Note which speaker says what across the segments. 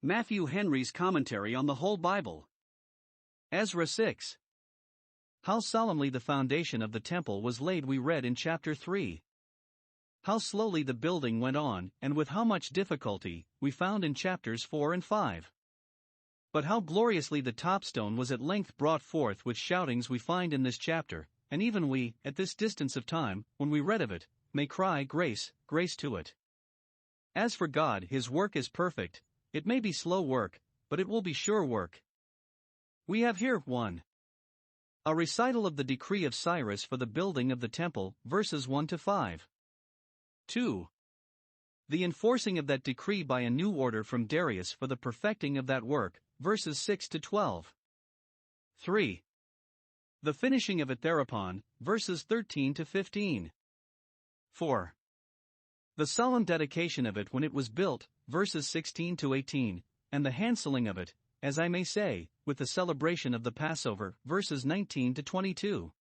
Speaker 1: Matthew Henry's Commentary on the Whole Bible. Ezra 6. How solemnly the foundation of the temple was laid we read in chapter 3. How slowly the building went on, and with how much difficulty, we found in chapters 4 and 5. But how gloriously the topstone was at length brought forth with shoutings we find in this chapter, and even we, at this distance of time, when we read of it, may cry grace, grace to it. As for God, his work is perfect. It may be slow work, but it will be sure work. We have here 1. A recital of the decree of Cyrus for the building of the temple, verses 1 to 5. 2. The enforcing of that decree by a new order from Darius for the perfecting of that work, verses 6 to 12. 3. The finishing of it thereupon, verses 13 to 15. 4. The solemn dedication of it when it was built, verses 16 to 18, and the handselling of it, as I may say, with the celebration of the Passover, verses 19 to 22.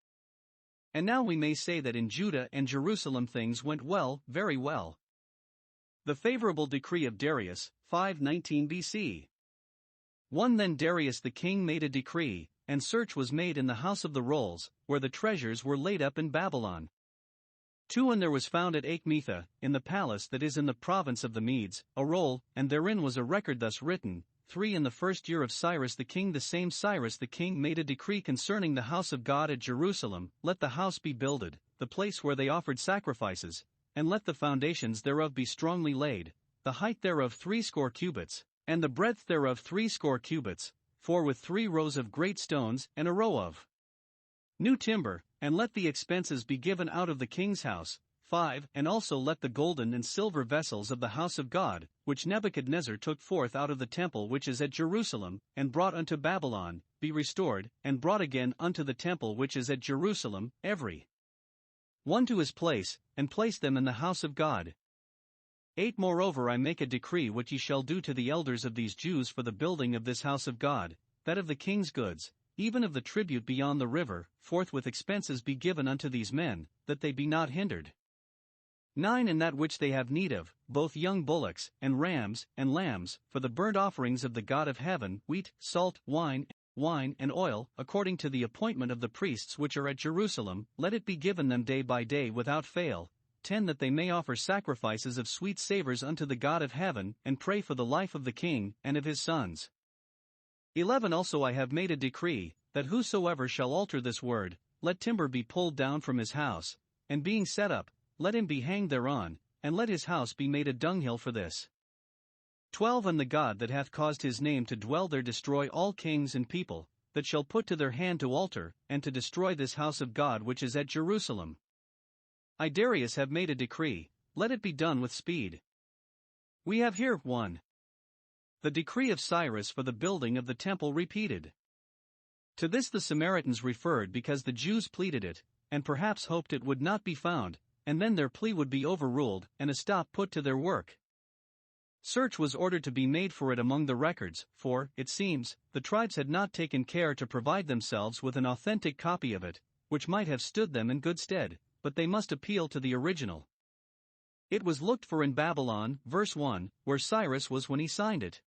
Speaker 1: And now we may say that in Judah and Jerusalem things went well, very well. The favorable decree of Darius, 519 BC. 1. Then Darius the king made a decree, and search was made in the house of the rolls, where the treasures were laid up in Babylon. 2. And there was found at Achmetha, in the palace that is in the province of the Medes, a roll, and therein was a record thus written. 3. In the first year of Cyrus the king, the same Cyrus the king made a decree concerning the house of God at Jerusalem, let the house be builded, the place where they offered sacrifices, and let the foundations thereof be strongly laid, the height thereof 60 cubits, and the breadth thereof 60 cubits, for with 3 rows of great stones, and a row of new timber, and let the expenses be given out of the king's house. 5. And also let the golden and silver vessels of the house of God, which Nebuchadnezzar took forth out of the temple which is at Jerusalem, and brought unto Babylon, be restored, and brought again unto the temple which is at Jerusalem, every one to his place, and place them in the house of God. 8. Moreover I make a decree which ye shall do to the elders of these Jews for the building of this house of God, that of the king's goods, even of the tribute beyond the river, forthwith expenses be given unto these men, that they be not hindered. 9. And that which they have need of, both young bullocks, and rams, and lambs, for the burnt offerings of the God of heaven, wheat, salt, wine, and oil, according to the appointment of the priests which are at Jerusalem, let it be given them day by day without fail. 10. That they may offer sacrifices of sweet savors unto the God of heaven, and pray for the life of the king, and of his sons. 11. Also I have made a decree, that whosoever shall alter this word, let timber be pulled down from his house, and being set up, let him be hanged thereon, and let his house be made a dunghill for this. 12. And the God that hath caused his name to dwell there destroy all kings and people, that shall put to their hand to alter, and to destroy this house of God which is at Jerusalem. I Darius have made a decree, let it be done with speed. We have here 1. The decree of Cyrus for the building of the temple repeated. To this the Samaritans referred because the Jews pleaded it, and perhaps hoped it would not be found, and then their plea would be overruled, and a stop put to their work. Search was ordered to be made for it among the records, for, it seems, the tribes had not taken care to provide themselves with an authentic copy of it, which might have stood them in good stead, but they must appeal to the original. It was looked for in Babylon, verse 1, where Cyrus was when he signed it.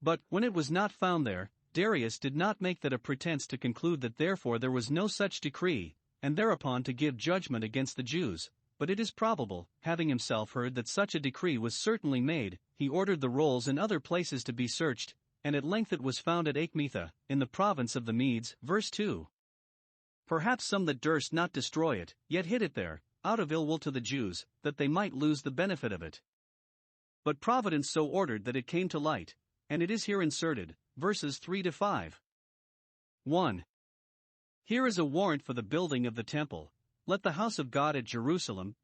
Speaker 1: But, when it was not found there, Darius did not make that a pretense to conclude that therefore there was no such decree, and thereupon to give judgment against the Jews, but it is probable, having himself heard that such a decree was certainly made, he ordered the rolls in other places to be searched, and at length it was found at Achmetha, in the province of the Medes, verse 2. Perhaps some that durst not destroy it, yet hid it there, out of ill will to the Jews, that they might lose the benefit of it. But Providence so ordered that it came to light, and it is here inserted, verses 3 to 5. 1. Here is a warrant for the building of the temple. Let the house of God at Jerusalem,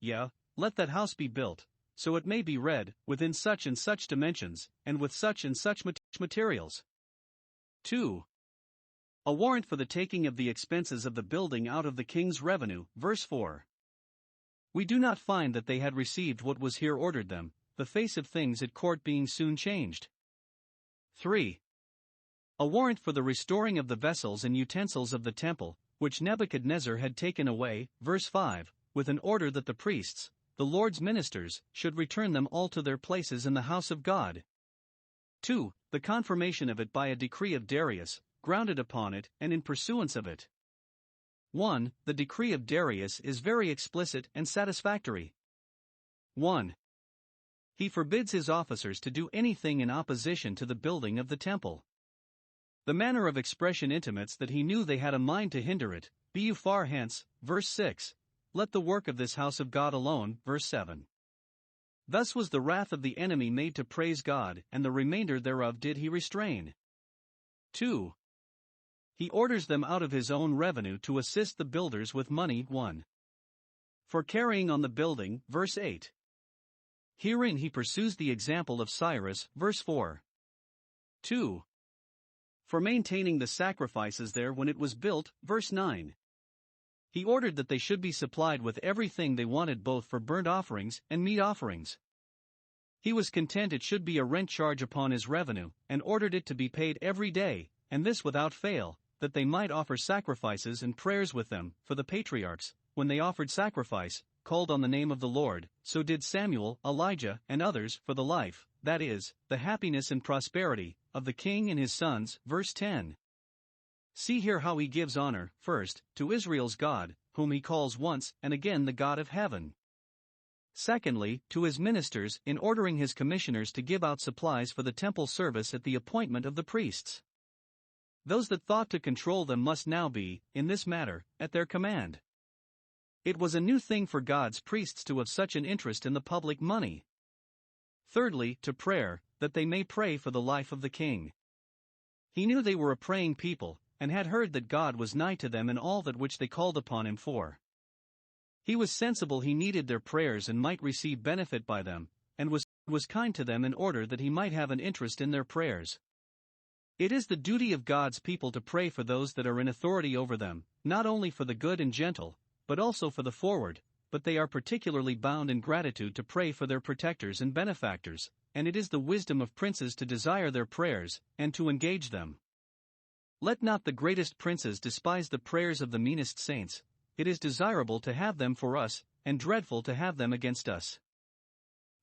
Speaker 1: let that house be built, so it may be read, within such and such dimensions, and with such and such materials. 2. A warrant for the taking of the expenses of the building out of the king's revenue, verse 4. We do not find that they had received what was here ordered them, the face of things at court being soon changed. 3. A warrant for the restoring of the vessels and utensils of the temple, which Nebuchadnezzar had taken away, verse 5, with an order that the priests, the Lord's ministers, should return them all to their places in the house of God. 2. The confirmation of it by a decree of Darius, grounded upon it and in pursuance of it. 1. The decree of Darius is very explicit and satisfactory. 1. He forbids his officers to do anything in opposition to the building of the temple. The manner of expression intimates that he knew they had a mind to hinder it. Be you far hence, verse 6. Let the work of this house of God alone, verse 7. Thus was the wrath of the enemy made to praise God, and the remainder thereof did he restrain. 2. He orders them out of his own revenue to assist the builders with money. 1. For carrying on the building, verse 8. Herein he pursues the example of Cyrus, verse 4. 2. For maintaining the sacrifices there when it was built, verse 9. He ordered that they should be supplied with everything they wanted both for burnt offerings and meat offerings. He was content it should be a rent charge upon his revenue, and ordered it to be paid every day, and this without fail, that they might offer sacrifices and prayers with them. For the patriarchs, when they offered sacrifice, called on the name of the Lord, so did Samuel, Elijah, and others, for the life, that is, the happiness and prosperity, of the king and his sons. Verse 10. See here how he gives honor, first, to Israel's God, whom he calls once and again the God of heaven. Secondly, to his ministers, in ordering his commissioners to give out supplies for the temple service at the appointment of the priests. Those that thought to control them must now be, in this matter, at their command. It was a new thing for God's priests to have such an interest in the public money. Thirdly, to prayer, that they may pray for the life of the king. He knew they were a praying people, and had heard that God was nigh to them in all that which they called upon him for. He was sensible he needed their prayers and might receive benefit by them, and was kind to them in order that he might have an interest in their prayers. It is the duty of God's people to pray for those that are in authority over them, not only for the good and gentle, but also for the forward, but they are particularly bound in gratitude to pray for their protectors and benefactors, and it is the wisdom of princes to desire their prayers, and to engage them. Let not the greatest princes despise the prayers of the meanest saints. It is desirable to have them for us, and dreadful to have them against us.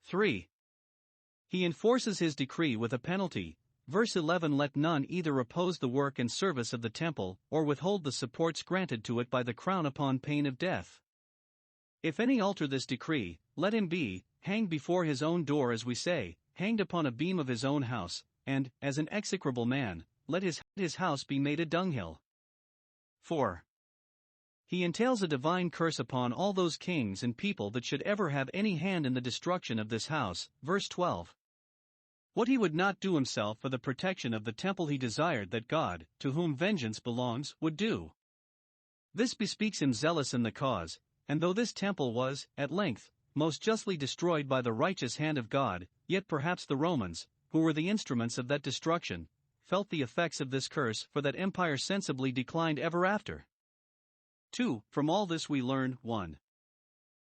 Speaker 1: 3. He enforces his decree with a penalty. Verse 11. Let none either oppose the work and service of the temple, or withhold the supports granted to it by the crown upon pain of death. If any alter this decree, let him be hanged before his own door, as we say, hanged upon a beam of his own house, and, as an execrable man, let his house be made a dunghill. 4. He entails a divine curse upon all those kings and people that should ever have any hand in the destruction of this house. Verse 12. What he would not do himself for the protection of the temple he desired that God, to whom vengeance belongs, would do. This bespeaks him zealous in the cause, and though this temple was, at length, most justly destroyed by the righteous hand of God, yet perhaps the Romans, who were the instruments of that destruction, felt the effects of this curse, for that empire sensibly declined ever after. 2. From all this we learn, 1.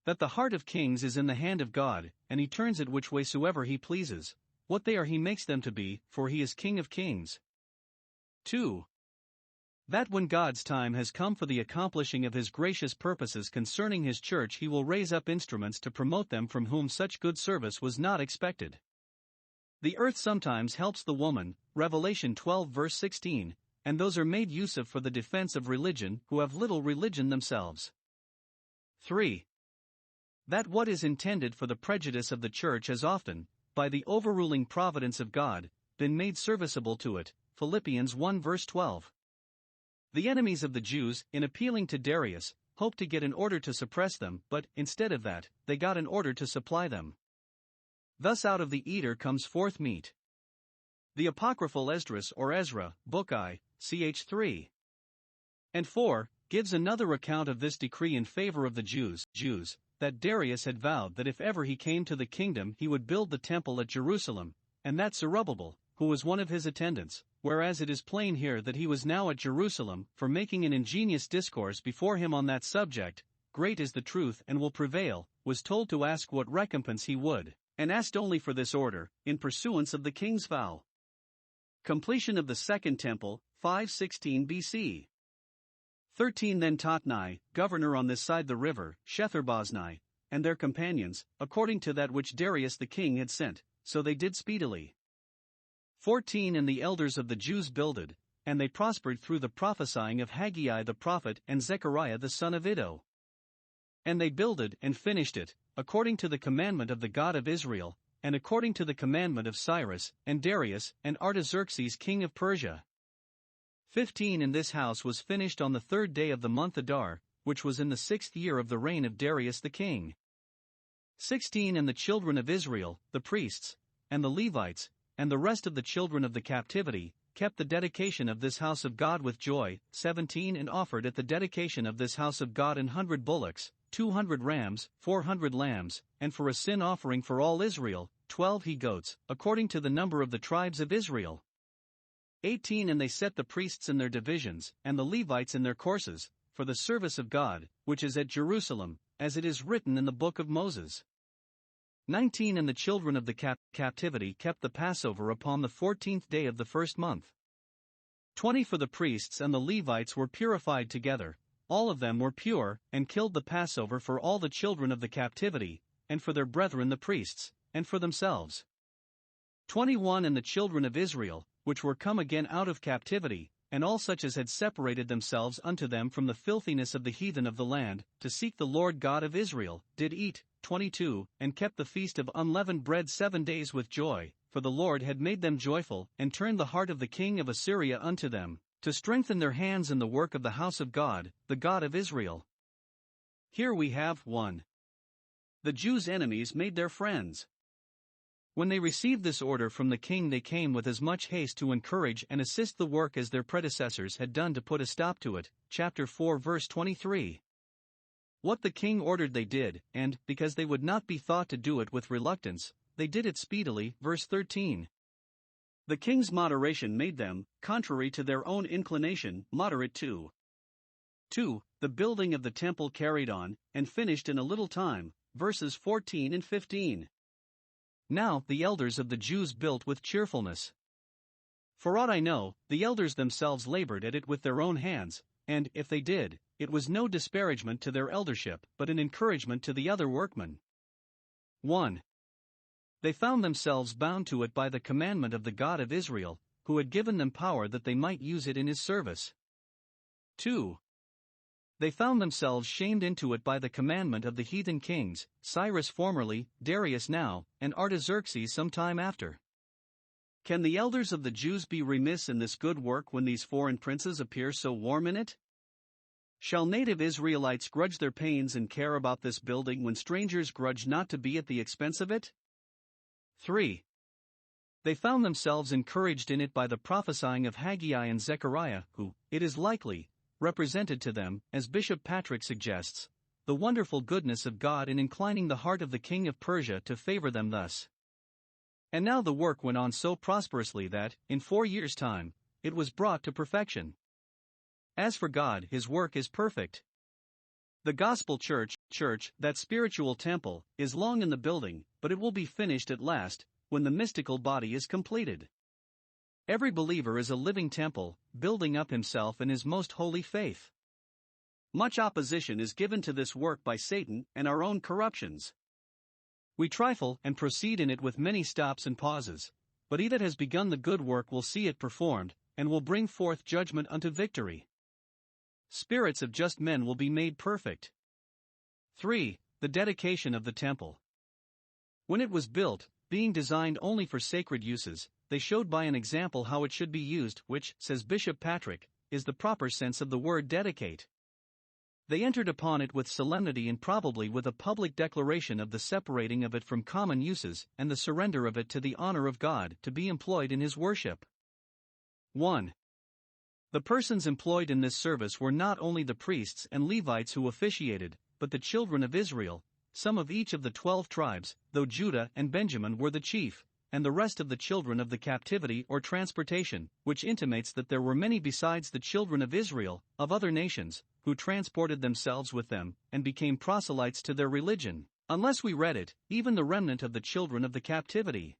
Speaker 1: That the heart of kings is in the hand of God, and he turns it which way soever he pleases. What they are he makes them to be, for he is King of kings. 2. That when God's time has come for the accomplishing of his gracious purposes concerning his church, he will raise up instruments to promote them from whom such good service was not expected. The earth sometimes helps the woman, Revelation 12 verse 16, and those are made use of for the defense of religion who have little religion themselves. 3. That what is intended for the prejudice of the church has often, by the overruling providence of God, been made serviceable to it. Philippians 1 verse 12. The enemies of the Jews, in appealing to Darius, hoped to get an order to suppress them, but, instead of that, they got an order to supply them. Thus out of the eater comes forth meat. The apocryphal Esdras or Ezra, Book I, ch. 3. And 4, gives another account of this decree in favor of the Jews, that Darius had vowed that if ever he came to the kingdom he would build the temple at Jerusalem, and that Zerubbabel, who was one of his attendants, whereas it is plain here that he was now at Jerusalem, for making an ingenious discourse before him on that subject, great is the truth and will prevail, was told to ask what recompense he would, and asked only for this order, in pursuance of the king's vow. Completion of the Second Temple, 516 BC. 13 Then Tatnai, governor on this side the river, Shetharboznai, and their companions, according to that which Darius the king had sent, so they did speedily. 14 And the elders of the Jews builded, and they prospered through the prophesying of Haggai the prophet and Zechariah the son of Iddo. And they builded and finished it, according to the commandment of the God of Israel, and according to the commandment of Cyrus, and Darius, and Artaxerxes king of Persia. 15 And this house was finished on the 3rd day of the month Adar, which was in the 6th year of the reign of Darius the king. 16 And the children of Israel, the priests, and the Levites, and the rest of the children of the captivity, kept the dedication of this house of God with joy. 17 And offered at the dedication of this house of God 100 bullocks, 200 rams, 400 lambs, and for a sin offering for all Israel, 12 he-goats, according to the number of the tribes of Israel. 18 And they set the priests in their divisions, and the Levites in their courses, for the service of God, which is at Jerusalem, as it is written in the book of Moses. 19 And the children of the captivity kept the Passover upon the 14th day of the 1st month. 20 For the priests and the Levites were purified together, all of them were pure, and killed the Passover for all the children of the captivity, and for their brethren the priests, and for themselves. 21 And the children of Israel, which were come again out of captivity, and all such as had separated themselves unto them from the filthiness of the heathen of the land, to seek the Lord God of Israel, did eat. 22 And kept the feast of unleavened bread 7 days with joy, for the Lord had made them joyful, and turned the heart of the king of Assyria unto them, to strengthen their hands in the work of the house of God, the God of Israel. Here we have 1. The Jews' enemies made their friends. When they received this order from the king, they came with as much haste to encourage and assist the work as their predecessors had done to put a stop to it. Chapter 4 verse 23. What the king ordered they did, and, because they would not be thought to do it with reluctance, they did it speedily. Verse 13. The king's moderation made them, contrary to their own inclination, moderate too. 2. The building of the temple carried on, and finished in a little time. Verses 14 and 15. Now the elders of the Jews built with cheerfulness. For aught I know, the elders themselves labored at it with their own hands, and, if they did, it was no disparagement to their eldership, but an encouragement to the other workmen. 1. They found themselves bound to it by the commandment of the God of Israel, who had given them power that they might use it in his service. 2. They found themselves shamed into it by the commandment of the heathen kings, Cyrus formerly, Darius now, and Artaxerxes some time after. Can the elders of the Jews be remiss in this good work when these foreign princes appear so warm in it? Shall native Israelites grudge their pains and care about this building when strangers grudge not to be at the expense of it? 3. They found themselves encouraged in it by the prophesying of Haggai and Zechariah, who, it is likely, represented to them, as Bishop Patrick suggests, the wonderful goodness of God in inclining the heart of the king of Persia to favor them thus. And now the work went on so prosperously that, in 4 years' time, it was brought to perfection. As for God, his work is perfect. The gospel church, that spiritual temple, is long in the building, but it will be finished at last, when the mystical body is completed. Every believer is a living temple, building up himself in his most holy faith. Much opposition is given to this work by Satan and our own corruptions. We trifle and proceed in it with many stops and pauses, but he that has begun the good work will see it performed, and will bring forth judgment unto victory. Spirits of just men will be made perfect. 3. The dedication of the temple. When it was built, being designed only for sacred uses, they showed by an example how it should be used, which, says Bishop Patrick, is the proper sense of the word dedicate. They entered upon it with solemnity and probably with a public declaration of the separating of it from common uses and the surrender of it to the honor of God to be employed in his worship. 1. The persons employed in this service were not only the priests and Levites who officiated, but the children of Israel, some of each of the 12 tribes, though Judah and Benjamin were the chief, and the rest of the children of the captivity or transportation, which intimates that there were many besides the children of Israel, of other nations, who transported themselves with them, and became proselytes to their religion, unless we read it, even the remnant of the children of the captivity.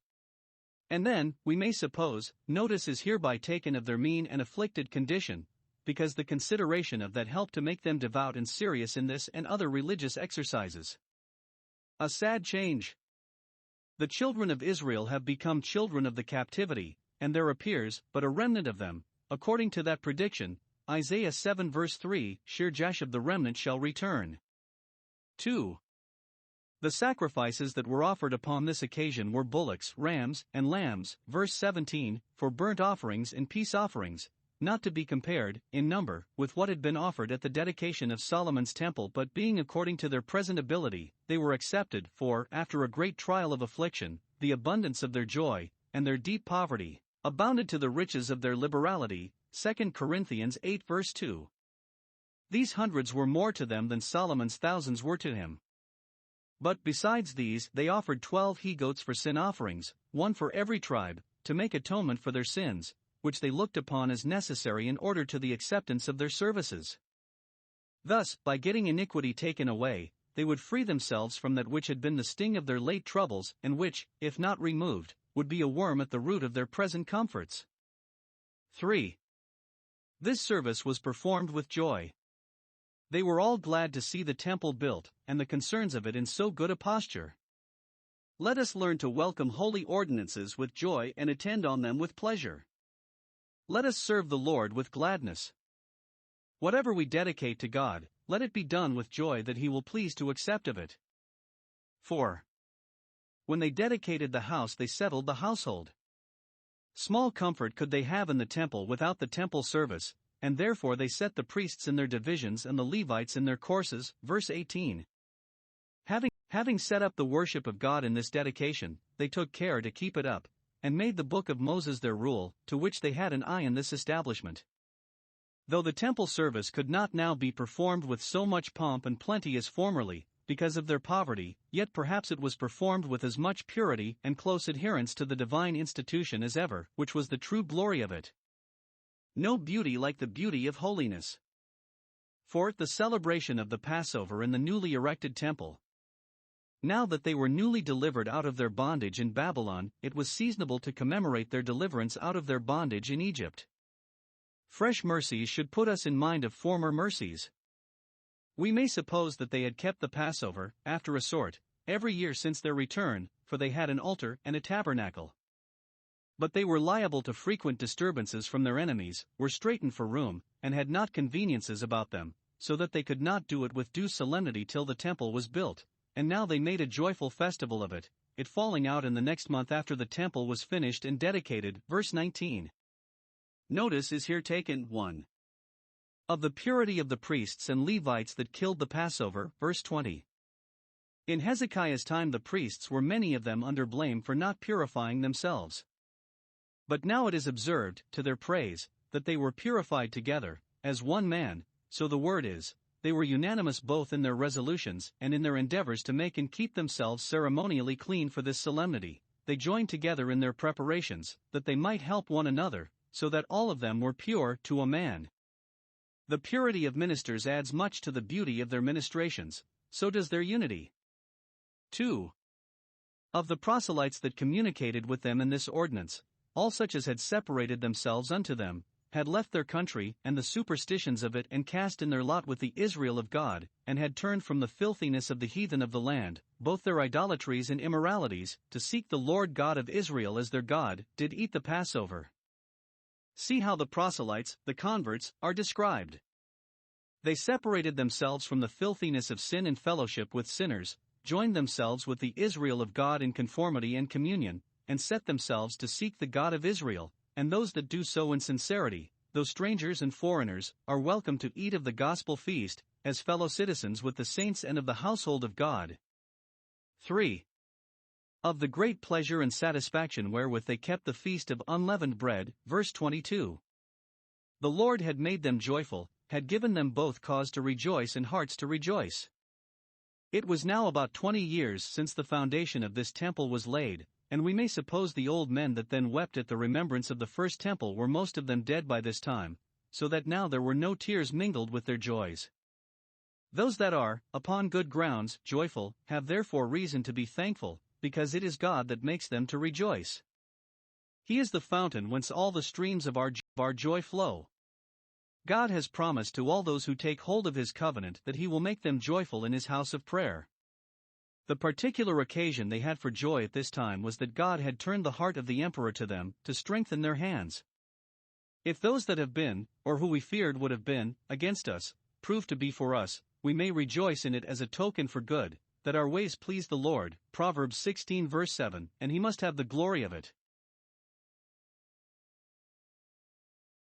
Speaker 1: And then, we may suppose, notice is hereby taken of their mean and afflicted condition, because the consideration of that helped to make them devout and serious in this and other religious exercises. A sad change. The children of Israel have become children of the captivity, and there appears but a remnant of them, according to that prediction, Isaiah 7 verse 3, Shir-Jashub the remnant shall return. 2. The sacrifices that were offered upon this occasion were bullocks, rams, and lambs, verse 17, for burnt offerings and peace offerings, not to be compared, in number, with what had been offered at the dedication of Solomon's temple, but being according to their present ability, they were accepted, for, after a great trial of affliction, the abundance of their joy, and their deep poverty, abounded to the riches of their liberality, 2 Corinthians 8 verse 2. These hundreds were more to them than Solomon's thousands were to him. But besides these, they offered 12 he-goats for sin offerings, one for every tribe, to make atonement for their sins, which they looked upon as necessary in order to the acceptance of their services. Thus, by getting iniquity taken away, they would free themselves from that which had been the sting of their late troubles, and which, if not removed, would be a worm at the root of their present comforts. 3. This service was performed with joy. They were all glad to see the temple built, and the concerns of it in so good a posture. Let us learn to welcome holy ordinances with joy and attend on them with pleasure. Let us serve the Lord with gladness. Whatever we dedicate to God, let it be done with joy, that He will please to accept of it. 4. When they dedicated the house, they settled the household. Small comfort could they have in the temple without the temple service, and therefore they set the priests in their divisions and the Levites in their courses, verse 18. Having set up the worship of God in this dedication, they took care to keep it up, and made the book of Moses their rule, to which they had an eye in this establishment. Though the temple service could not now be performed with so much pomp and plenty as formerly, because of their poverty, yet perhaps it was performed with as much purity and close adherence to the divine institution as ever, which was the true glory of it. No beauty like the beauty of holiness. 4. The celebration of the Passover in the newly erected temple. Now that they were newly delivered out of their bondage in Babylon, it was seasonable to commemorate their deliverance out of their bondage in Egypt. Fresh mercies should put us in mind of former mercies. We may suppose that they had kept the Passover, after a sort, every year since their return, for they had an altar and a tabernacle. But they were liable to frequent disturbances from their enemies, were straitened for room, and had not conveniences about them, so that they could not do it with due solemnity till the temple was built, and now they made a joyful festival of it, it falling out in the next month after the temple was finished and dedicated, verse 19. Notice is here taken, 1. Of the purity of the priests and Levites that killed the Passover, verse 20. In Hezekiah's time the priests were many of them under blame for not purifying themselves. But now it is observed, to their praise, that they were purified together, as one man, so the word is, they were unanimous both in their resolutions and in their endeavors to make and keep themselves ceremonially clean for this solemnity. They joined together in their preparations, that they might help one another, so that all of them were pure to a man. The purity of ministers adds much to the beauty of their ministrations, so does their unity. 2. Of the proselytes that communicated with them in this ordinance, all such as had separated themselves unto them, had left their country and the superstitions of it, and cast in their lot with the Israel of God, and had turned from the filthiness of the heathen of the land, both their idolatries and immoralities, to seek the Lord God of Israel as their God, did eat the Passover. See how the proselytes, the converts, are described. They separated themselves from the filthiness of sin and fellowship with sinners, joined themselves with the Israel of God in conformity and communion, and set themselves to seek the God of Israel, and those that do so in sincerity, though strangers and foreigners, are welcome to eat of the gospel feast, as fellow citizens with the saints and of the household of God. 3. Of the great pleasure and satisfaction wherewith they kept the feast of unleavened bread, verse 22. The Lord had made them joyful, had given them both cause to rejoice and hearts to rejoice. It was now about 20 years since the foundation of this temple was laid, and we may suppose the old men that then wept at the remembrance of the first temple were most of them dead by this time, so that now there were no tears mingled with their joys. Those that are, upon good grounds, joyful, have therefore reason to be thankful, because it is God that makes them to rejoice. He is the fountain whence all the streams of our joy flow. God has promised to all those who take hold of His covenant that He will make them joyful in His house of prayer. The particular occasion they had for joy at this time was that God had turned the heart of the emperor to them, to strengthen their hands. If those that have been, or who we feared would have been, against us, prove to be for us, we may rejoice in it as a token for good, that our ways please the Lord, Proverbs 16 verse 7, and he must have the glory of it.